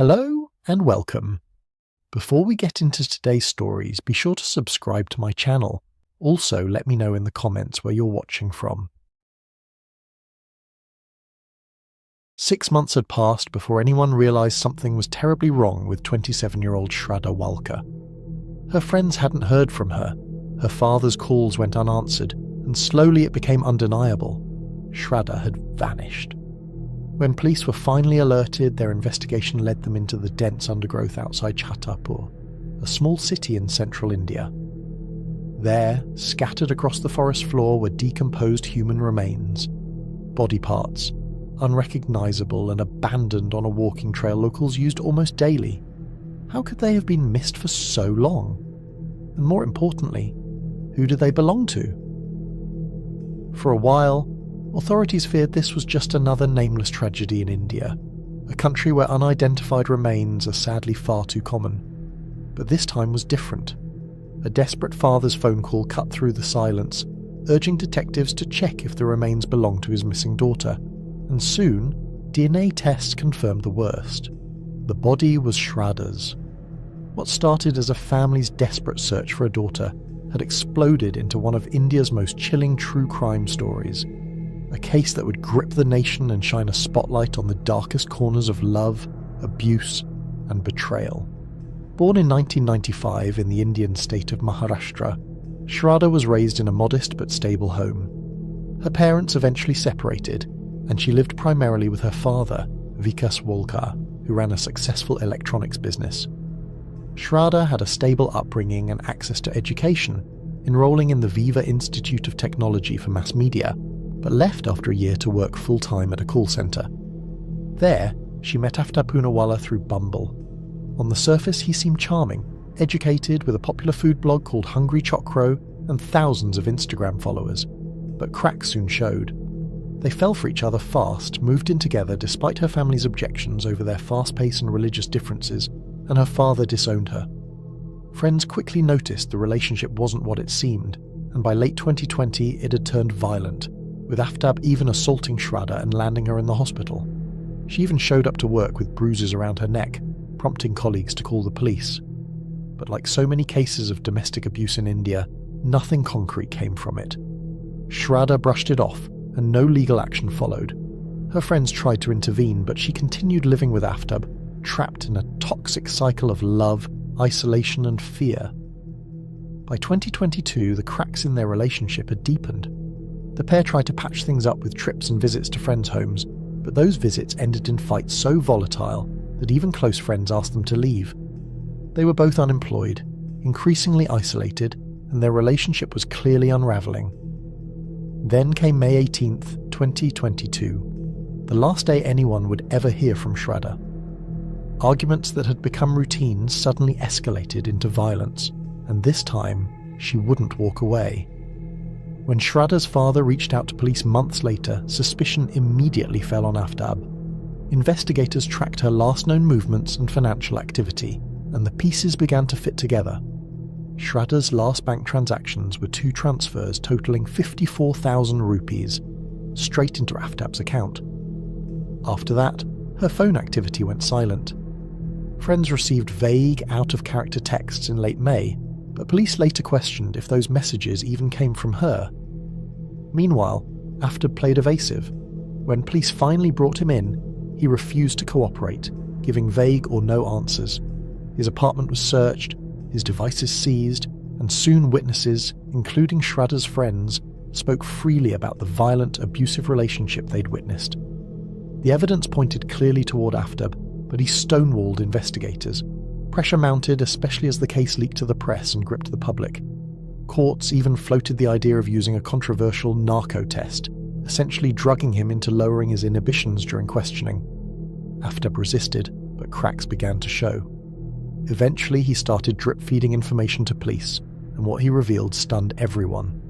Hello and welcome. Before we get into today's stories, be sure to subscribe to my channel. Also, let me know in the comments where you're watching from. 6 months had passed before anyone realised something was terribly wrong with 27-year-old Shraddha Walkar. Her friends hadn't heard from her, her father's calls went unanswered, and slowly it became undeniable. Shraddha had vanished. When police were finally alerted, their investigation led them into the dense undergrowth outside Chhattarpur, a small city in central India. There, scattered across the forest floor, were decomposed human remains, body parts, unrecognisable and abandoned on a walking trail locals used almost daily. How could they have been missed for so long? And more importantly, who did they belong to? For a while, authorities feared this was just another nameless tragedy in India, a country where unidentified remains are sadly far too common. But this time was different. A desperate father's phone call cut through the silence, urging detectives to check if the remains belonged to his missing daughter. And soon, DNA tests confirmed the worst. The body was Shraddha's. What started as a family's desperate search for a daughter had exploded into one of India's most chilling true crime stories. A case that would grip the nation and shine a spotlight on the darkest corners of love, abuse, and betrayal. Born in 1995 in the Indian state of Maharashtra, Shraddha was raised in a modest but stable home. Her parents eventually separated, and she lived primarily with her father, Vikas Walkar, who ran a successful electronics business. Shraddha had a stable upbringing and access to education, enrolling in the Viva Institute of Technology for Mass Media, but left after a year to work full-time at a call centre. There, she met Aftab Poonawalla through Bumble. On the surface, he seemed charming, educated with a popular food blog called Hungry Chokro and thousands of Instagram followers. But cracks soon showed. They fell for each other fast, moved in together despite her family's objections over their fast pace and religious differences, and her father disowned her. Friends quickly noticed the relationship wasn't what it seemed, and by late 2020 it had turned violent, with Aftab even assaulting Shraddha and landing her in the hospital. She even showed up to work with bruises around her neck, prompting colleagues to call the police. But like so many cases of domestic abuse in India, nothing concrete came from it. Shraddha brushed it off, and no legal action followed. Her friends tried to intervene, but she continued living with Aftab, trapped in a toxic cycle of love, isolation and fear. By 2022, the cracks in their relationship had deepened. The pair tried to patch things up with trips and visits to friends' homes, but those visits ended in fights so volatile that even close friends asked them to leave. They were both unemployed, increasingly isolated, and their relationship was clearly unravelling. Then came May 18th, 2022, the last day anyone would ever hear from Shraddha. Arguments that had become routine suddenly escalated into violence, and this time, she wouldn't walk away. When Shraddha's father reached out to police months later, suspicion immediately fell on Aftab. Investigators tracked her last known movements and financial activity, and the pieces began to fit together. Shraddha's last bank transactions were 2 transfers totaling 54,000 rupees, straight into Aftab's account. After that, her phone activity went silent. Friends received vague, out-of-character texts in late May, but police later questioned if those messages even came from her. Meanwhile, Aftab played evasive. When police finally brought him in, he refused to cooperate, giving vague or no answers. His apartment was searched, his devices seized, and soon witnesses, including Shraddha's friends, spoke freely about the violent, abusive relationship they'd witnessed. The evidence pointed clearly toward Aftab, but he stonewalled investigators. Pressure mounted, especially as the case leaked to the press and gripped the public. Courts even floated the idea of using a controversial narco test, essentially drugging him into lowering his inhibitions during questioning. Aftab resisted, but cracks began to show. Eventually, he started drip-feeding information to police, and what he revealed stunned everyone.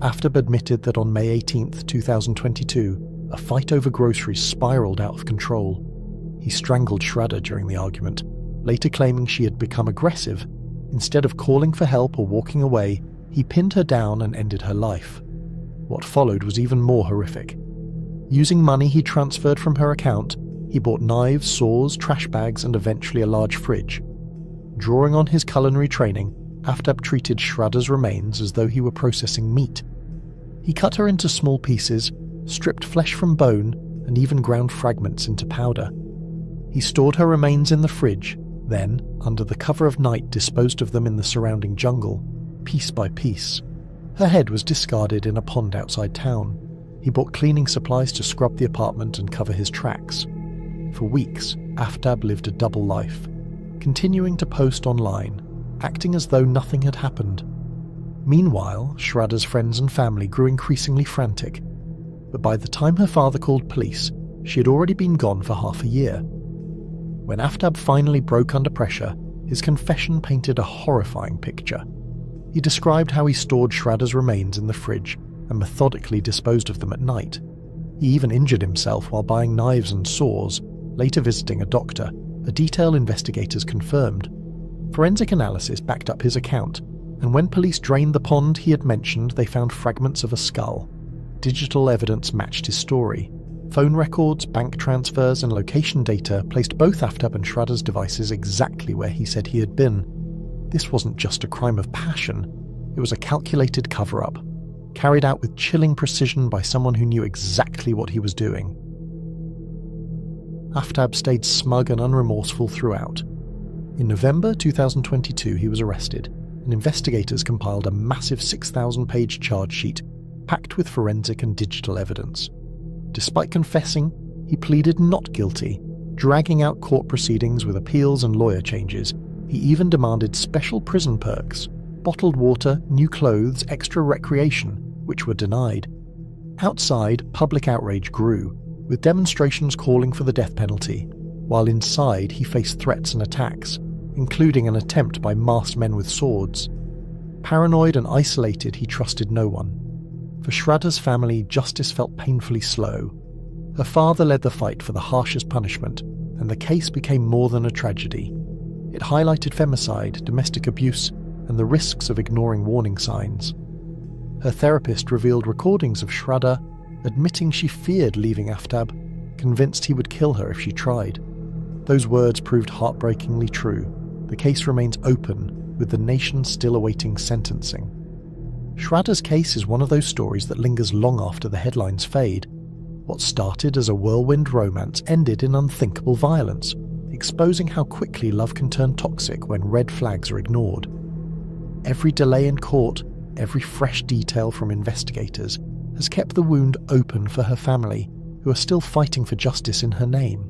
Aftab admitted that on May 18, 2022, a fight over groceries spiraled out of control. He strangled Shraddha during the argument, later claiming she had become aggressive. Instead of calling for help or walking away, he pinned her down and ended her life. What followed was even more horrific. Using money he transferred from her account, He bought knives, saws, trash bags, and eventually a large fridge. Drawing on his culinary training, Aftab treated Shraddha's remains as though he were processing meat. He cut her into small pieces, stripped flesh from bone, and even ground fragments into powder. He stored her remains in the fridge, then, under the cover of night, disposed of them in the surrounding jungle, piece by piece. Her head was discarded in a pond outside town. He bought cleaning supplies to scrub the apartment and cover his tracks. For weeks, Aftab lived a double life, continuing to post online, acting as though nothing had happened. Meanwhile, Shraddha's friends and family grew increasingly frantic, but by the time her father called police, she had already been gone for half a year. When Aftab finally broke under pressure, his confession painted a horrifying picture. He described how he stored Shraddha's remains in the fridge and methodically disposed of them at night. He even injured himself while buying knives and saws, later visiting a doctor, a detail investigators confirmed. Forensic analysis backed up his account, and when police drained the pond he had mentioned, they found fragments of a skull. Digital evidence matched his story. Phone records, bank transfers, and location data placed both Aftab and Shraddha's devices exactly where he said he had been. This wasn't just a crime of passion, it was a calculated cover-up, carried out with chilling precision by someone who knew exactly what he was doing. Aftab stayed smug and unremorseful throughout. In November 2022 he was arrested, and investigators compiled a massive 6,000-page charge sheet packed with forensic and digital evidence. Despite confessing, he pleaded not guilty, dragging out court proceedings with appeals and lawyer changes. He even demanded special prison perks, bottled water, new clothes, extra recreation, which were denied. Outside, public outrage grew, with demonstrations calling for the death penalty, while inside he faced threats and attacks, including an attempt by masked men with swords. Paranoid and isolated, he trusted no one. For Shraddha's family, justice felt painfully slow. Her father led the fight for the harshest punishment, and the case became more than a tragedy. It highlighted femicide, domestic abuse, and the risks of ignoring warning signs. Her therapist revealed recordings of Shraddha admitting she feared leaving Aftab, convinced he would kill her if she tried. Those words proved heartbreakingly true. The case remains open, with the nation still awaiting sentencing. Shraddha's case is one of those stories that lingers long after the headlines fade. What started as a whirlwind romance ended in unthinkable violence, exposing how quickly love can turn toxic when red flags are ignored. Every delay in court, every fresh detail from investigators, has kept the wound open for her family, who are still fighting for justice in her name.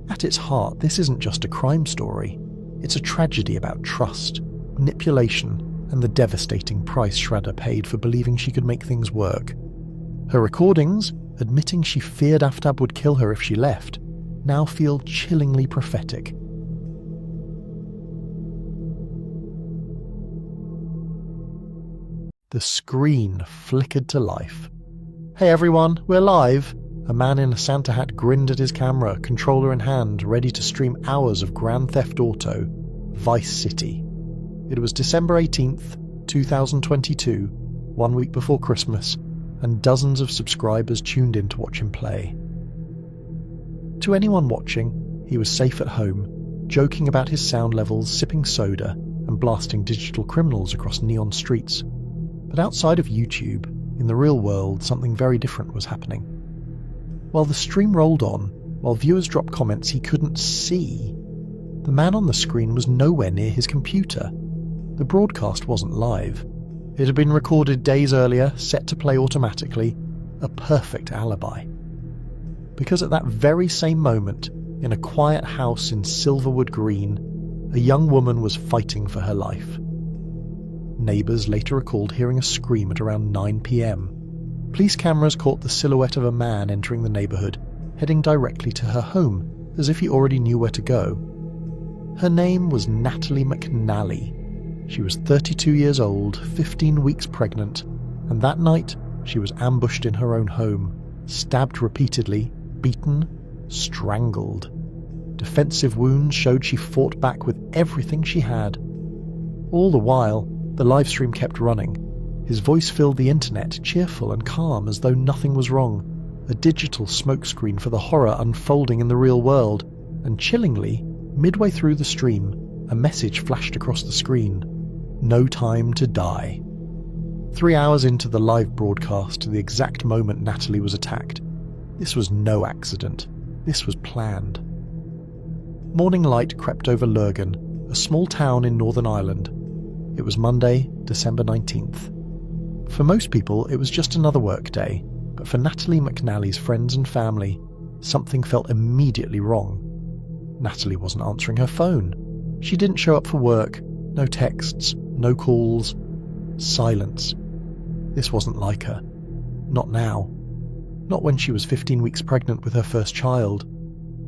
At its heart, this isn't just a crime story. It's a tragedy about trust, manipulation, and the devastating price Shraddha paid for believing she could make things work. Her recordings, admitting she feared Aftab would kill her if she left, now feel chillingly prophetic. The screen flickered to life. "Hey everyone, we're live!" A man in a Santa hat grinned at his camera, controller in hand, ready to stream hours of Grand Theft Auto, Vice City. It was December 18th, 2022, 1 week before Christmas, and dozens of subscribers tuned in to watch him play. To anyone watching, he was safe at home, joking about his sound levels, sipping soda, and blasting digital criminals across neon streets. But outside of YouTube, in the real world, something very different was happening. While the stream rolled on, while viewers dropped comments he couldn't see, the man on the screen was nowhere near his computer. The broadcast wasn't live. It had been recorded days earlier, set to play automatically, a perfect alibi. Because at that very same moment, in a quiet house in Silverwood Green, a young woman was fighting for her life. Neighbours later recalled hearing a scream at around 9 p.m. Police cameras caught the silhouette of a man entering the neighbourhood, heading directly to her home, as if he already knew where to go. Her name was Natalie McNally. She was 32 years old, 15 weeks pregnant, and that night she was ambushed in her own home, stabbed repeatedly, beaten, strangled. Defensive wounds showed she fought back with everything she had. All the while, the livestream kept running. His voice filled the internet, cheerful and calm as though nothing was wrong. a digital smokescreen for the horror unfolding in the real world, and chillingly, midway through the stream, a message flashed across the screen: "No time to die." 3 hours into the live broadcast to the exact moment Natalie was attacked. This was no accident. This was planned. Morning light crept over Lurgan, a small town in Northern Ireland. It was Monday, December 19th. For most people, it was just another work day, but for Natalie McNally's friends and family, something felt immediately wrong. Natalie wasn't answering her phone. She didn't show up for work. No texts, no calls. Silence. This wasn't like her. Not now. Not when she was 15 weeks pregnant with her first child.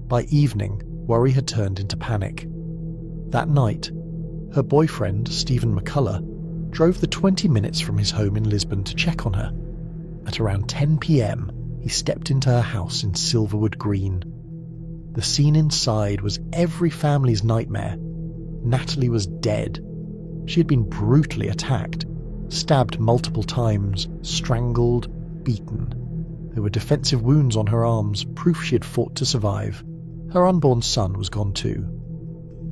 By evening, worry had turned into panic. That night, her boyfriend, Stephen McCullough, drove the 20 minutes from his home in Lisbon to check on her. At around 10 p.m, he stepped into her house in Silverwood Green. The scene inside was every family's nightmare. Natalie was dead. She had been brutally attacked, stabbed multiple times, strangled, beaten. There were defensive wounds on her arms, proof she had fought to survive. Her unborn son was gone too.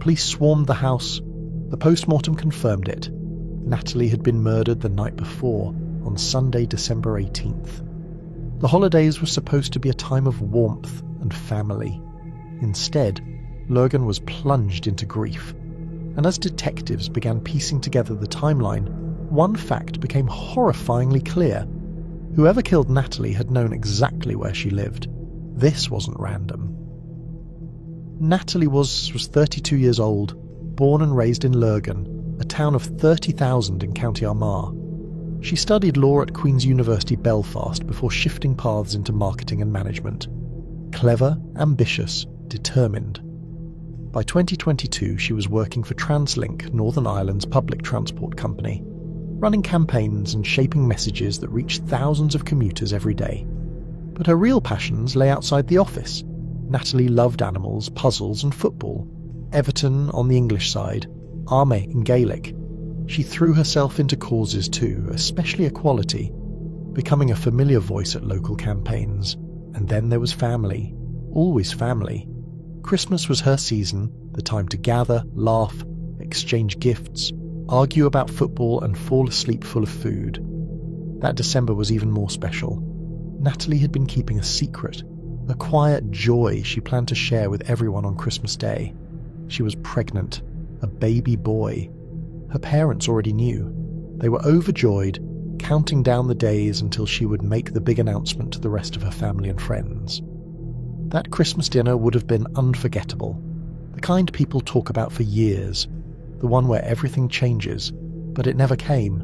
Police swarmed the house. The post-mortem confirmed it. Natalie had been murdered the night before, on Sunday, December 18th. The holidays were supposed to be a time of warmth and family. Instead, Lurgan was plunged into grief. And as detectives began piecing together the timeline, one fact became horrifyingly clear. Whoever killed Natalie had known exactly where she lived. This wasn't random. Natalie was 32 years old, born and raised in Lurgan, a town of 30,000 in County Armagh. She studied law at Queen's University Belfast before shifting paths into marketing and management. Clever, ambitious, determined. By 2022, she was working for TransLink, Northern Ireland's public transport company, running campaigns and shaping messages that reached thousands of commuters every day. But her real passions lay outside the office. Natalie loved animals, puzzles and football. Everton on the English side, Armagh in Gaelic. She threw herself into causes too, especially equality, becoming a familiar voice at local campaigns. And then there was family. Always family. Christmas was her season, the time to gather, laugh, exchange gifts, argue about football and fall asleep full of food. That December was even more special. Natalie had been keeping a secret, a quiet joy she planned to share with everyone on Christmas Day. She was pregnant, a baby boy. Her parents already knew. They were overjoyed, counting down the days until she would make the big announcement to the rest of her family and friends. That Christmas dinner would have been unforgettable, the kind people talk about for years, the one where everything changes, but it never came.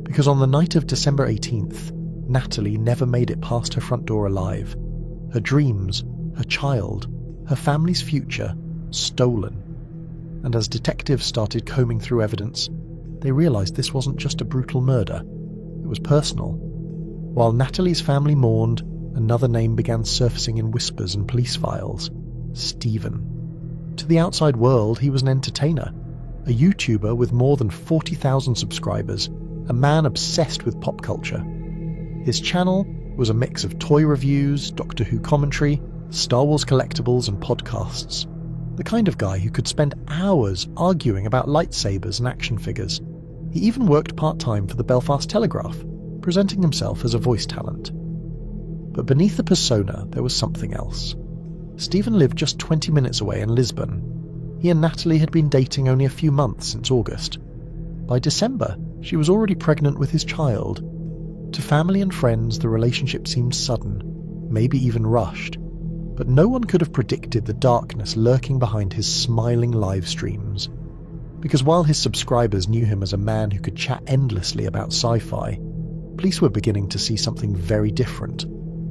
Because on the night of December 18th, Natalie never made it past her front door alive. Her dreams, her child, her family's future, stolen. And as detectives started combing through evidence, they realized this wasn't just a brutal murder. It was personal. While Natalie's family mourned, another name began surfacing in whispers and police files: Stephen. To the outside world, he was an entertainer, a YouTuber with more than 40,000 subscribers, a man obsessed with pop culture. His channel was a mix of toy reviews, Doctor Who commentary, Star Wars collectibles and podcasts. The kind of guy who could spend hours arguing about lightsabers and action figures. He even worked part-time for the Belfast Telegraph, presenting himself as a voice talent. But beneath the persona, there was something else. Stephen lived just 20 minutes away in Lisbon. He and Natalie had been dating only a few months since August. By December, she was already pregnant with his child. To family and friends, the relationship seemed sudden, maybe even rushed. But no one could have predicted the darkness lurking behind his smiling live streams. Because while his subscribers knew him as a man who could chat endlessly about sci-fi, police were beginning to see something very different.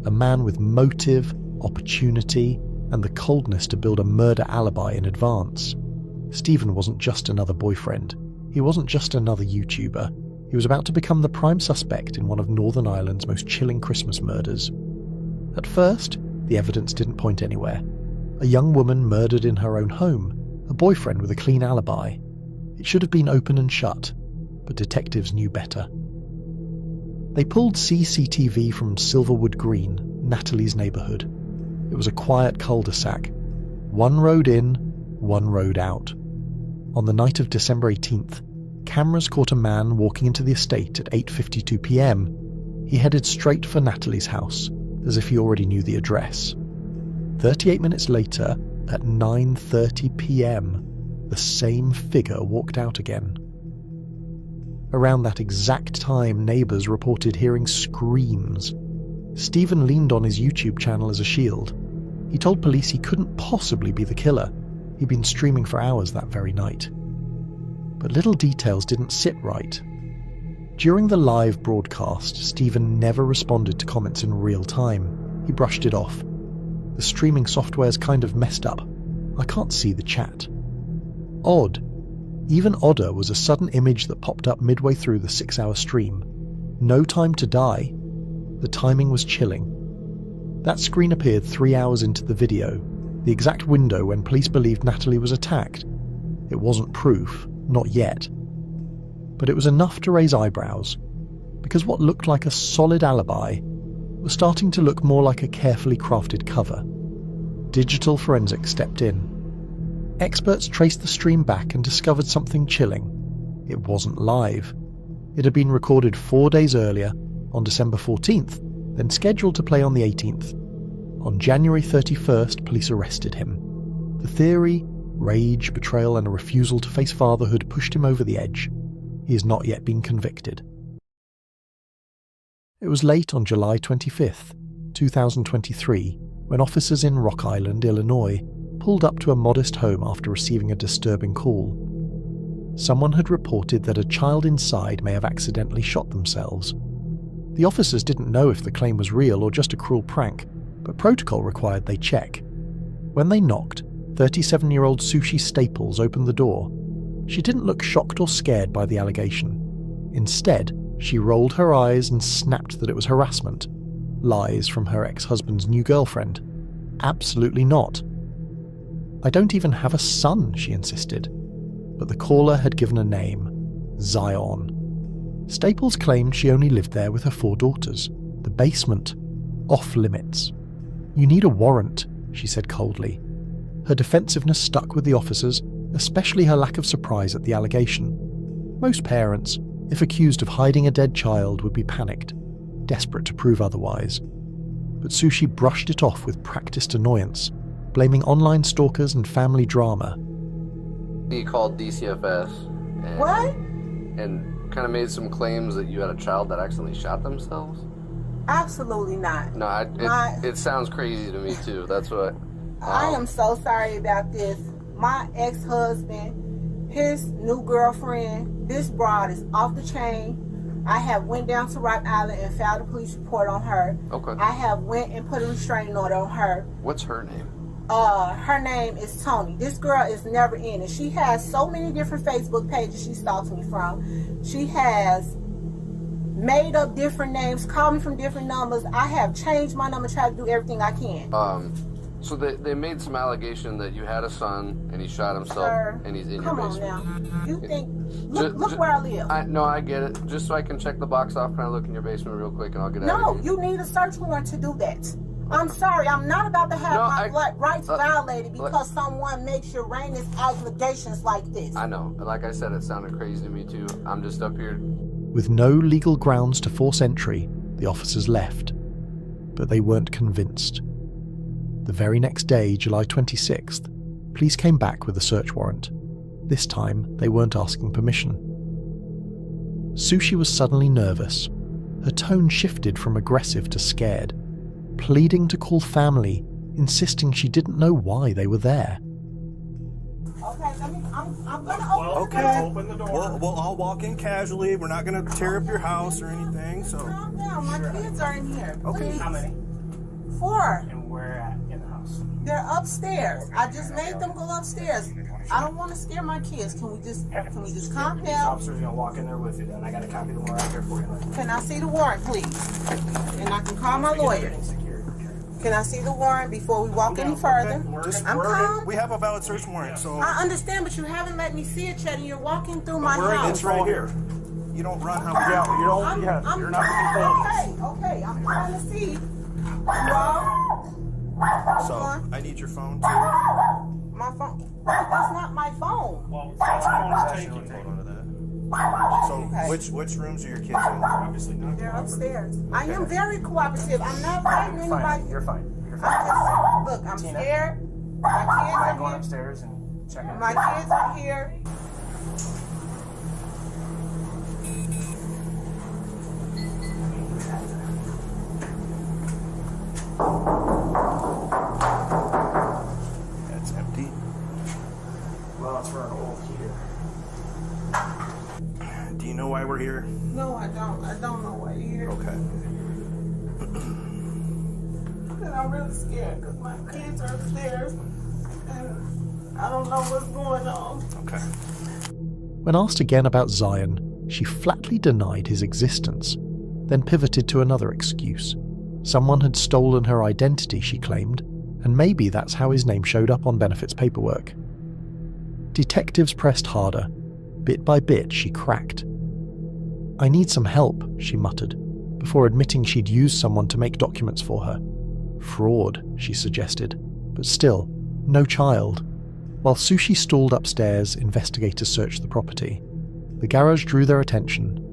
A man with motive, opportunity, and the coldness to build a murder alibi in advance. Stephen wasn't just another boyfriend. He wasn't just another YouTuber. He was about to become the prime suspect in one of Northern Ireland's most chilling Christmas murders. At first, the evidence didn't point anywhere. A young woman murdered in her own home, a boyfriend with a clean alibi. It should have been open and shut, but detectives knew better. They pulled CCTV from Silverwood Green, Natalie's neighborhood. It was a quiet cul-de-sac. One road in, one road out. On the night of December 18th, cameras caught a man walking into the estate at 8:52 p.m. He headed straight for Natalie's house, as if he already knew the address. 38 minutes later, at 9:30 p.m, the same figure walked out again. Around that exact time, neighbours reported hearing screams. Stephen leaned on his YouTube channel as a shield. He told police he couldn't possibly be the killer. He'd been streaming for hours that very night. But little details didn't sit right. During the live broadcast, Stephen never responded to comments in real time. He brushed it off. The streaming software's kind of messed up. I can't see the chat. Odd. Even odder was a sudden image that popped up midway through the 6-hour stream. No time to die. The timing was chilling. That screen appeared 3 hours into the video, the exact window when police believed Natalie was attacked. It wasn't proof, not yet. But it was enough to raise eyebrows, because what looked like a solid alibi was starting to look more like a carefully crafted cover. Digital forensics stepped in. Experts traced the stream back and discovered something chilling. It wasn't live. It had been recorded 4 days earlier, on December 14th, then scheduled to play on the 18th. On January 31st, police arrested him. The theory, rage, betrayal, and a refusal to face fatherhood pushed him over the edge. He has not yet been convicted. It was late on July 25th, 2023, when officers in Rock Island, Illinois, pulled up to a modest home after receiving a disturbing call. Someone had reported that a child inside may have accidentally shot themselves. The officers didn't know if the claim was real or just a cruel prank, but protocol required they check. When they knocked, 37-year-old Sushi Staples opened the door. She didn't look shocked or scared by the allegation. Instead, she rolled her eyes and snapped that it was harassment. Lies from her ex-husband's new girlfriend. Absolutely not. I don't even have a son, she insisted. But the caller had given a name. Zion. Staples claimed she only lived there with her 4 daughters. The basement. Off limits. You need a warrant, she said coldly. Her defensiveness stuck with the officers, especially her lack of surprise at the allegation. Most parents, if accused of hiding a dead child, would be panicked, desperate to prove otherwise. But Sushi brushed it off with practiced annoyance, blaming online stalkers and family drama. He called DCFS and kind of made some claims that you had a child that accidentally shot themselves. Absolutely not. No, it sounds crazy to me too. That's what. I am so sorry about this. My ex-husband, his new girlfriend, this broad is off the chain. I have went down to Rock Island and filed a police report on her. Okay. I have went and put a restraining order on her. What's her name? Her name is Tony. This girl is never in it. She has so many different Facebook pages she stalks me from. She has made up different names, called me from different numbers. I have changed my number, tried to do everything I can. So they made some allegation that you had a son and he shot himself. Sir, and he's in come your basement. on now. You think, look where I live. I get it. Just so I can check the box off, can I look in your basement real quick and I'll get out of here? No, you need a search warrant to do that. I'm sorry, I'm not about to have my rights violated because someone makes erroneous allegations like this. I know. Like I said, it sounded crazy to me too. I'm just up here. With no legal grounds to force entry, the officers left. But they weren't convinced. The very next day, July 26th, police came back with a search warrant. This time, they weren't asking permission. Sushi was suddenly nervous. Her tone shifted from aggressive to scared, pleading to call family, insisting she didn't know why they were there. Okay, I'm gonna open the door. We'll all walk in casually. We're not gonna tear up your house or anything, so. Calm down, my kids are in here. Okay. Please. How many? 4. And where at in the house? They're upstairs. I just made them go upstairs. I don't want to scare my kids. Can we just calm These down? officer's gonna walk in there with you, then I got a copy of the warrant out there for you. Can I see the warrant, please? And I can call my lawyer. Can I see the warrant before we walk any further? I'm calm. We have a valid search warrant, so. I understand, but you haven't let me see it yet, and you're walking through my house. It's right here. You don't run how we You're not gonna be Okay, I'm trying to see. Hello? So, I need your phone too. My phone? That's not my phone. Well, that's the phone is taking. Hold on to that. So, Okay. which rooms are your kids in? Obviously not. They're upstairs. I am very cooperative. I'm not fighting You're fine. anybody. You're fine. You're I'm fine. just, look, I'm Tina. scared. My kids I'm are going here. upstairs and checking. My kids are here. That's empty. Well, it's for an old heater. Do you know why we're here? No, I don't. I don't know why you're here. Okay. And I'm really scared because my kids are upstairs. And I don't know what's going on. Okay. When asked again about Zion, she flatly denied his existence, then pivoted to another excuse. Someone had stolen her identity, she claimed, and maybe that's how his name showed up on benefits paperwork. Detectives pressed harder. Bit by bit, she cracked. "I need some help," she muttered, before admitting she'd used someone to make documents for her. Fraud, she suggested, but still, no child. While Sushi stalled upstairs, investigators searched the property. The garage drew their attention.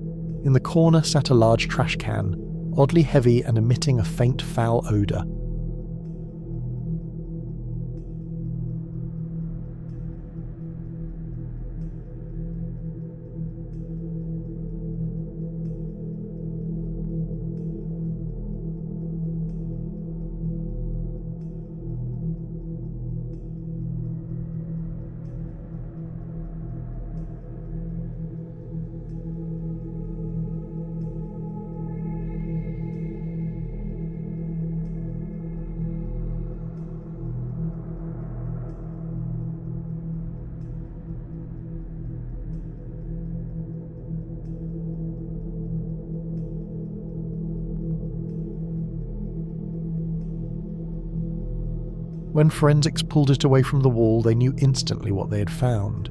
In the corner sat a large trash can, oddly heavy and emitting a faint foul odour. When forensics pulled it away from the wall, they knew instantly what they had found.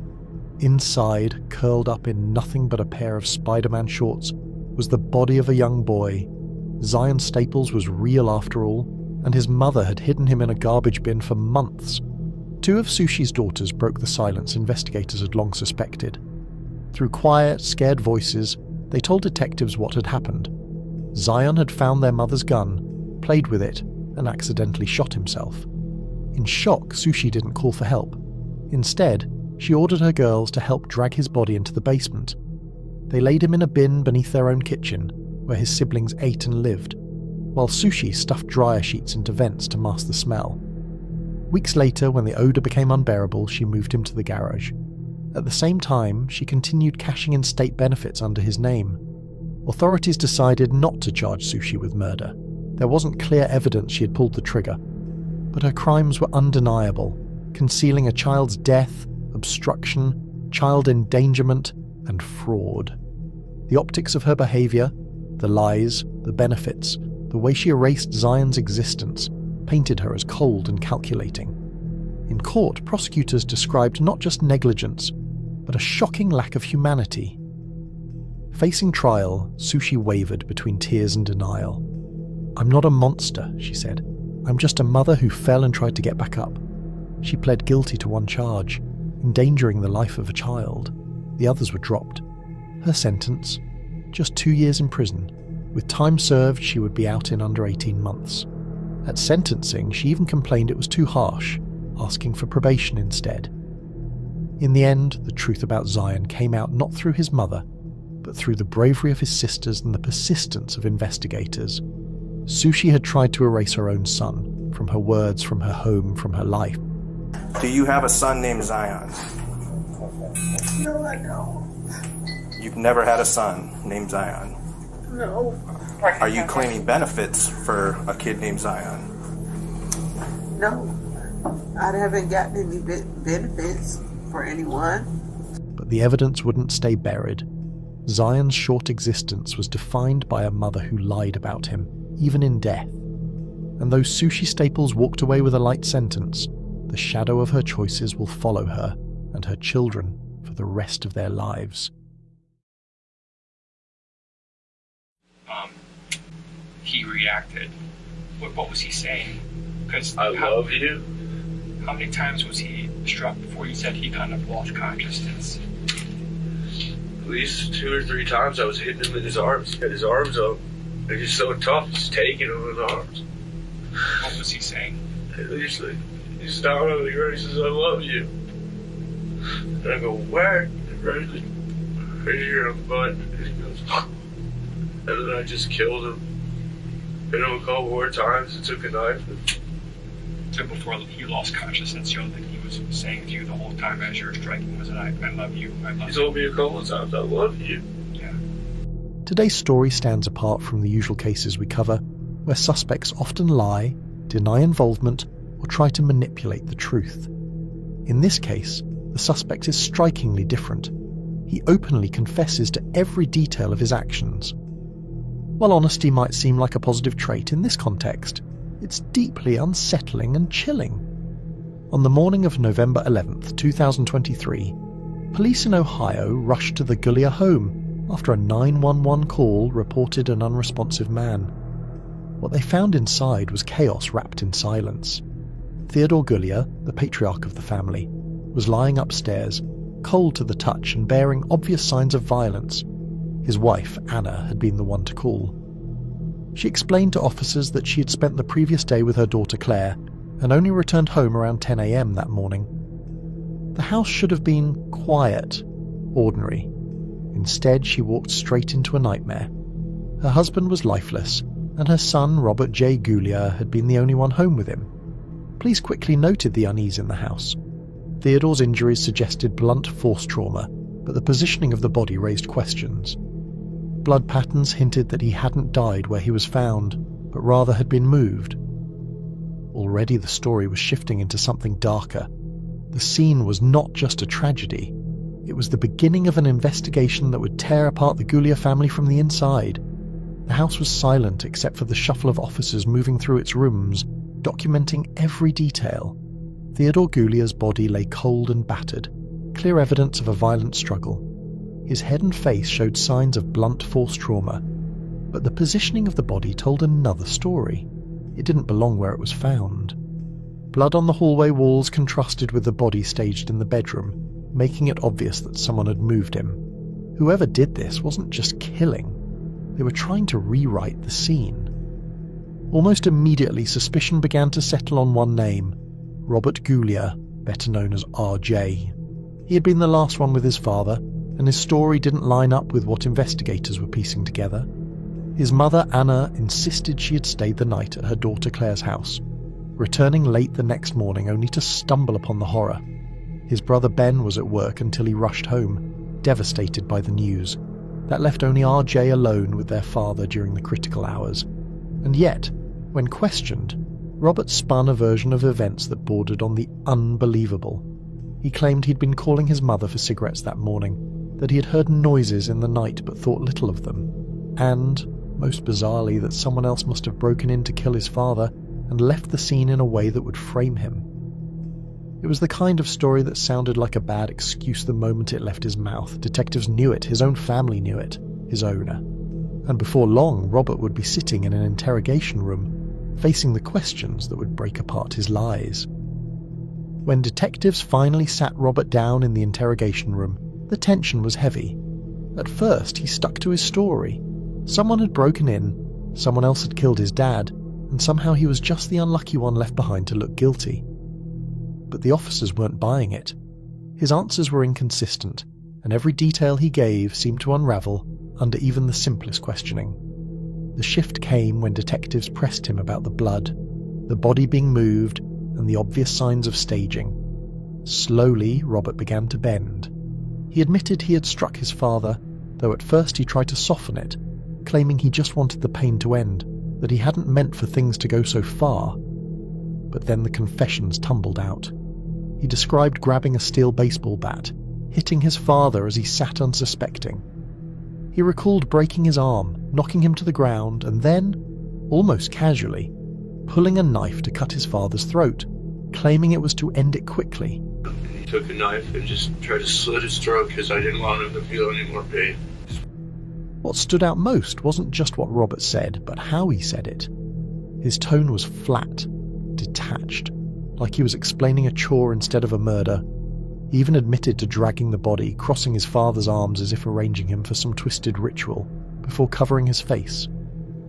Inside, curled up in nothing but a pair of Spider-Man shorts, was the body of a young boy. Zion Staples was real after all, and his mother had hidden him in a garbage bin for months. Two of Sushi's daughters broke the silence investigators had long suspected. Through quiet, scared voices, they told detectives what had happened. Zion had found their mother's gun, played with it, and accidentally shot himself. In shock, Sushi didn't call for help. Instead, she ordered her girls to help drag his body into the basement. They laid him in a bin beneath their own kitchen, where his siblings ate and lived, while Sushi stuffed dryer sheets into vents to mask the smell. Weeks later, when the odour became unbearable, she moved him to the garage. At the same time, she continued cashing in state benefits under his name. Authorities decided not to charge Sushi with murder. There wasn't clear evidence she had pulled the trigger. But her crimes were undeniable, concealing a child's death, obstruction, child endangerment, and fraud. The optics of her behaviour, the lies, the benefits, the way she erased Zion's existence, painted her as cold and calculating. In court, prosecutors described not just negligence, but a shocking lack of humanity. Facing trial, Sushi wavered between tears and denial. "I'm not a monster," she said. "I'm just a mother who fell and tried to get back up." She pled guilty to one charge, endangering the life of a child. The others were dropped. Her sentence? Just 2 years in prison. With time served, she would be out in under 18 months. At sentencing, she even complained it was too harsh, asking for probation instead. In the end, the truth about Zion came out not through his mother, but through the bravery of his sisters and the persistence of investigators. Sushi had tried to erase her own son, from her words, from her home, from her life. Do you have a son named Zion? No, I don't. You've never had a son named Zion. No. Are you claiming benefits for a kid named Zion? No. I haven't gotten any benefits for anyone. But the evidence wouldn't stay buried. Zion's short existence was defined by a mother who lied about him, even in death. And though Sushi Staples walked away with a light sentence, the shadow of her choices will follow her and her children for the rest of their lives. He reacted What was he saying? Because I love you. How many times was he struck before you said he kind of lost consciousness? At least 2 or 3 times I was hitting him in his arms. He had his arms up. And he's so tough, he's taking him in his arms. What was he saying? He's down on the ground, he says, I love you. And I go, where? Right here on the butt. And he goes, and then I just killed him. Hit him a couple more times and took a knife. So before he lost consciousness, that he was saying to you the whole time as you were striking was that I love you, I love you. He told me a couple of times, I love you. Yeah. Today's story stands apart from the usual cases we cover, where suspects often lie, deny involvement, or try to manipulate the truth. In this case, the suspect is strikingly different. He openly confesses to every detail of his actions. While honesty might seem like a positive trait in this context, it's deeply unsettling and chilling. On the morning of November 11th, 2023, police in Ohio rushed to the Gullia home after a 911 call reported an unresponsive man. What they found inside was chaos wrapped in silence. Theodore Gullia, the patriarch of the family, was lying upstairs, cold to the touch and bearing obvious signs of violence. His wife, Anna, had been the one to call. She explained to officers that she had spent the previous day with her daughter Claire and only returned home around 10 a.m. that morning. The house should have been quiet, ordinary. Instead, she walked straight into a nightmare. Her husband was lifeless, and her son, Robert J. Gullia, had been the only one home with him. Police quickly noted the unease in the house. Theodore's injuries suggested blunt force trauma, but the positioning of the body raised questions. Blood patterns hinted that he hadn't died where he was found, but rather had been moved. Already the story was shifting into something darker. The scene was not just a tragedy. It was the beginning of an investigation that would tear apart the Gullia family from the inside. The house was silent except for the shuffle of officers moving through its rooms, documenting every detail. Theodore Gullia's body lay cold and battered, clear evidence of a violent struggle. His head and face showed signs of blunt force trauma, but the positioning of the body told another story. It didn't belong where it was found. Blood on the hallway walls contrasted with the body staged in the bedroom, making it obvious that someone had moved him. Whoever did this wasn't just killing. They were trying to rewrite the scene. Almost immediately, suspicion began to settle on one name, Robert Gullia, better known as RJ. He had been the last one with his father, and his story didn't line up with what investigators were piecing together. His mother, Anna, insisted she had stayed the night at her daughter Claire's house, returning late the next morning only to stumble upon the horror. His brother Ben was at work until he rushed home, devastated by the news. That left only RJ alone with their father during the critical hours. And yet, when questioned, Robert spun a version of events that bordered on the unbelievable. He claimed he'd been calling his mother for cigarettes that morning, that he had heard noises in the night but thought little of them, and, most bizarrely, that someone else must have broken in to kill his father and left the scene in a way that would frame him. It was the kind of story that sounded like a bad excuse the moment it left his mouth. Detectives knew it, his own family knew it, his owner. And before long, Robert would be sitting in an interrogation room, facing the questions that would break apart his lies. When detectives finally sat Robert down in the interrogation room, the tension was heavy. At first, he stuck to his story. Someone had broken in, someone else had killed his dad, and somehow he was just the unlucky one left behind to look guilty. But the officers weren't buying it. His answers were inconsistent, and every detail he gave seemed to unravel under even the simplest questioning. The shift came when detectives pressed him about the blood, the body being moved, and the obvious signs of staging. Slowly, Robert began to bend. He admitted he had struck his father, though at first he tried to soften it, claiming he just wanted the pain to end, that he hadn't meant for things to go so far. But then the confessions tumbled out. He described grabbing a steel baseball bat, hitting his father as he sat unsuspecting. He recalled breaking his arm, knocking him to the ground, and then, almost casually, pulling a knife to cut his father's throat, claiming it was to end it quickly. He took a knife and just tried to slit his throat because I didn't want him to feel any more pain. What stood out most wasn't just what Robert said, but how he said it. His tone was flat, detached, like he was explaining a chore instead of a murder. He even admitted to dragging the body, crossing his father's arms as if arranging him for some twisted ritual, before covering his face.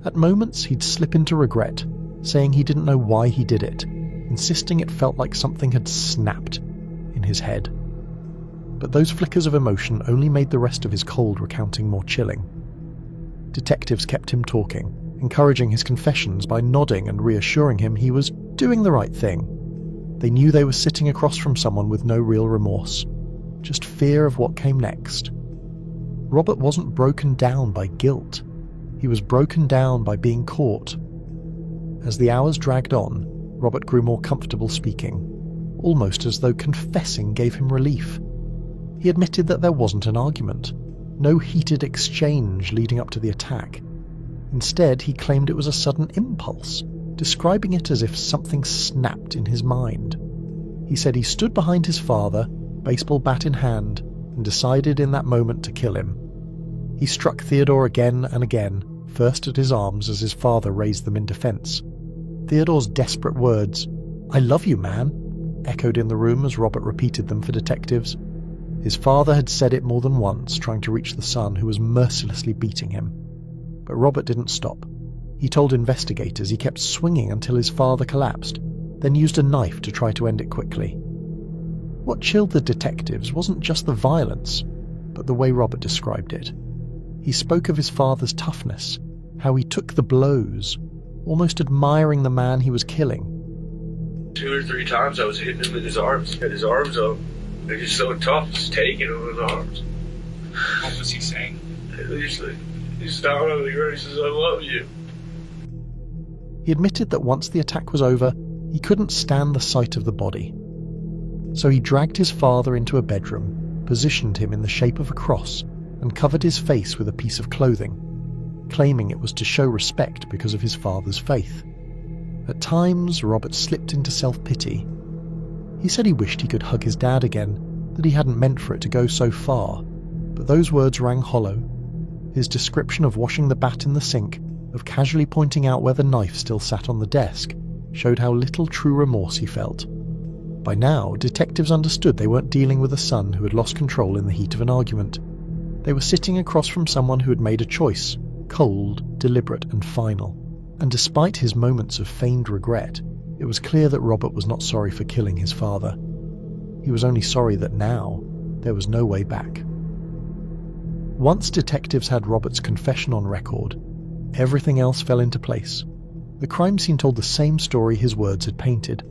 At moments, he'd slip into regret, saying he didn't know why he did it, insisting it felt like something had snapped in his head. But those flickers of emotion only made the rest of his cold recounting more chilling. Detectives kept him talking, encouraging his confessions by nodding and reassuring him he was doing the right thing. They knew they were sitting across from someone with no real remorse, just fear of what came next. Robert wasn't broken down by guilt. He was broken down by being caught. As the hours dragged on, Robert grew more comfortable speaking, almost as though confessing gave him relief. He admitted that there wasn't an argument, no heated exchange leading up to the attack. Instead, he claimed it was a sudden impulse, describing it as if something snapped in his mind. He said he stood behind his father, baseball bat in hand, and decided in that moment to kill him. He struck Theodore again and again, first at his arms as his father raised them in defense. Theodore's desperate words, "I love you, man," echoed in the room as Robert repeated them for detectives. His father had said it more than once, trying to reach the son who was mercilessly beating him. But Robert didn't stop. He told investigators he kept swinging until his father collapsed, then used a knife to try to end it quickly. What chilled the detectives wasn't just the violence, but the way Robert described it. He spoke of his father's toughness, how he took the blows, almost admiring the man he was killing. 2 or 3 times I was hitting him with his arms, had his arms up. They're just so tough, just taking him with his arms. What was he saying? He's down on the ground, he says, "I love you." He admitted that once the attack was over, he couldn't stand the sight of the body. So he dragged his father into a bedroom, positioned him in the shape of a cross, and covered his face with a piece of clothing, claiming it was to show respect because of his father's faith. At times, Robert slipped into self-pity. He said he wished he could hug his dad again, that he hadn't meant for it to go so far, but those words rang hollow. His description of washing the bat in the sink, of casually pointing out where the knife still sat on the desk, showed how little true remorse he felt. By now, detectives understood they weren't dealing with a son who had lost control in the heat of an argument. They were sitting across from someone who had made a choice, cold, deliberate, and final. And despite his moments of feigned regret, it was clear that Robert was not sorry for killing his father. He was only sorry that now there was no way back. Once detectives had Robert's confession on record, everything else fell into place. The crime scene told the same story his words had painted.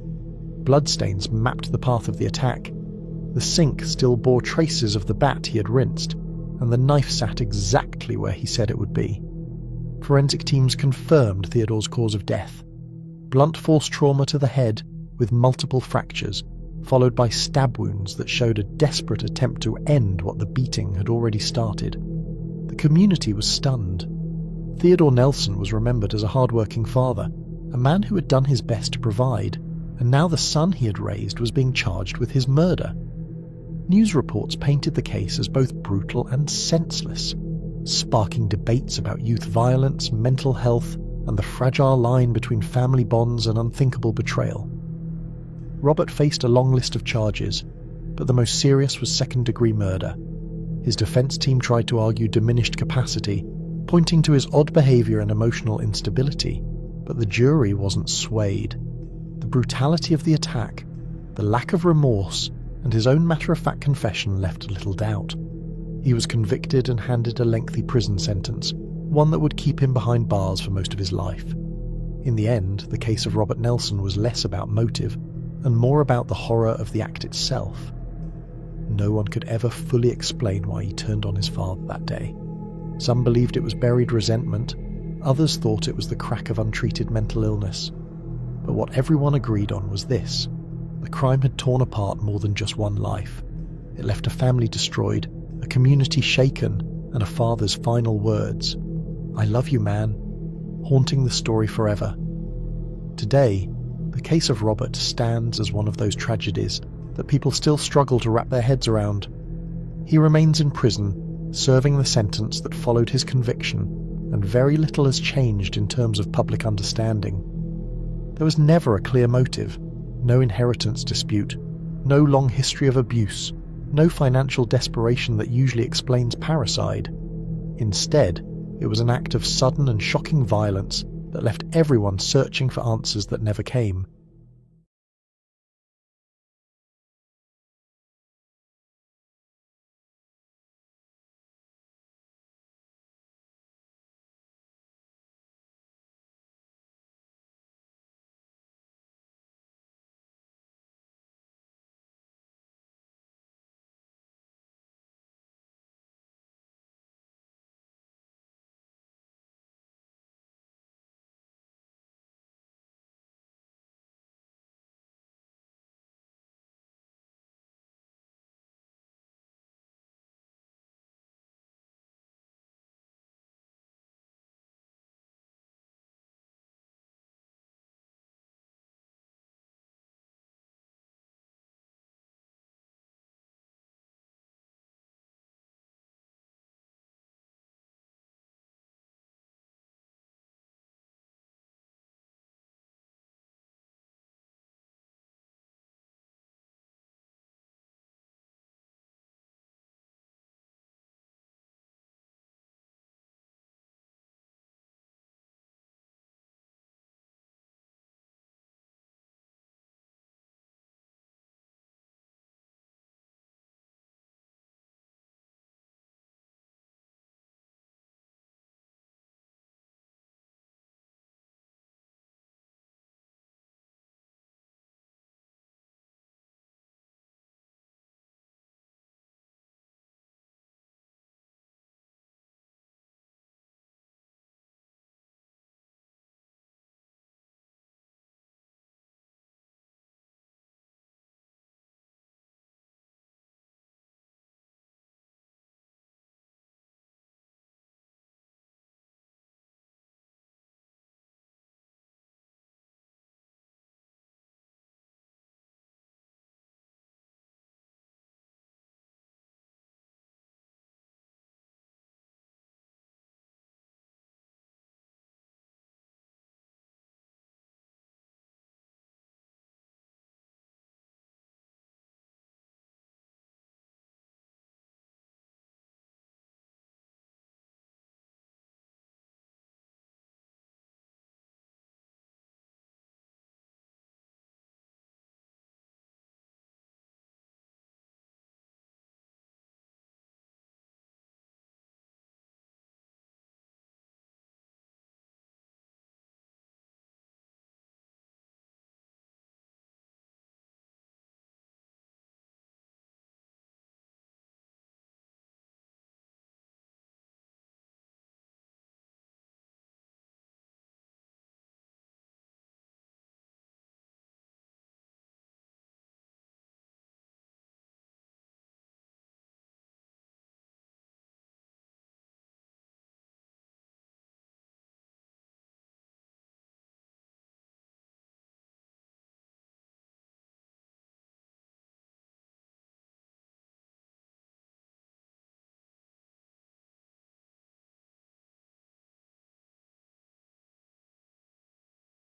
Bloodstains mapped the path of the attack. The sink still bore traces of the bat he had rinsed, and the knife sat exactly where he said it would be. Forensic teams confirmed Theodore's cause of death. Blunt force trauma to the head with multiple fractures, followed by stab wounds that showed a desperate attempt to end what the beating had already started. The community was stunned. Theodore Nelson was remembered as a hard-working father, a man who had done his best to provide, and now the son he had raised was being charged with his murder. News reports painted the case as both brutal and senseless, sparking debates about youth violence, mental health, and the fragile line between family bonds and unthinkable betrayal. Robert faced a long list of charges, but the most serious was second-degree murder. His defense team tried to argue diminished capacity, pointing to his odd behavior and emotional instability, but the jury wasn't swayed. The brutality of the attack, the lack of remorse, and his own matter-of-fact confession left little doubt. He was convicted and handed a lengthy prison sentence, one that would keep him behind bars for most of his life. In the end, the case of Robert Nelson was less about motive and more about the horror of the act itself. No one could ever fully explain why he turned on his father that day. Some believed it was buried resentment, others thought it was the crack of untreated mental illness. But what everyone agreed on was this: the crime had torn apart more than just one life. It left a family destroyed, a community shaken, and a father's final words, "I love you, man," haunting the story forever. Today, the case of Robert stands as one of those tragedies that people still struggle to wrap their heads around. He remains in prison, serving the sentence that followed his conviction, and very little has changed in terms of public understanding. There was never a clear motive, no inheritance dispute, no long history of abuse, no financial desperation that usually explains parricide. Instead, it was an act of sudden and shocking violence that left everyone searching for answers that never came.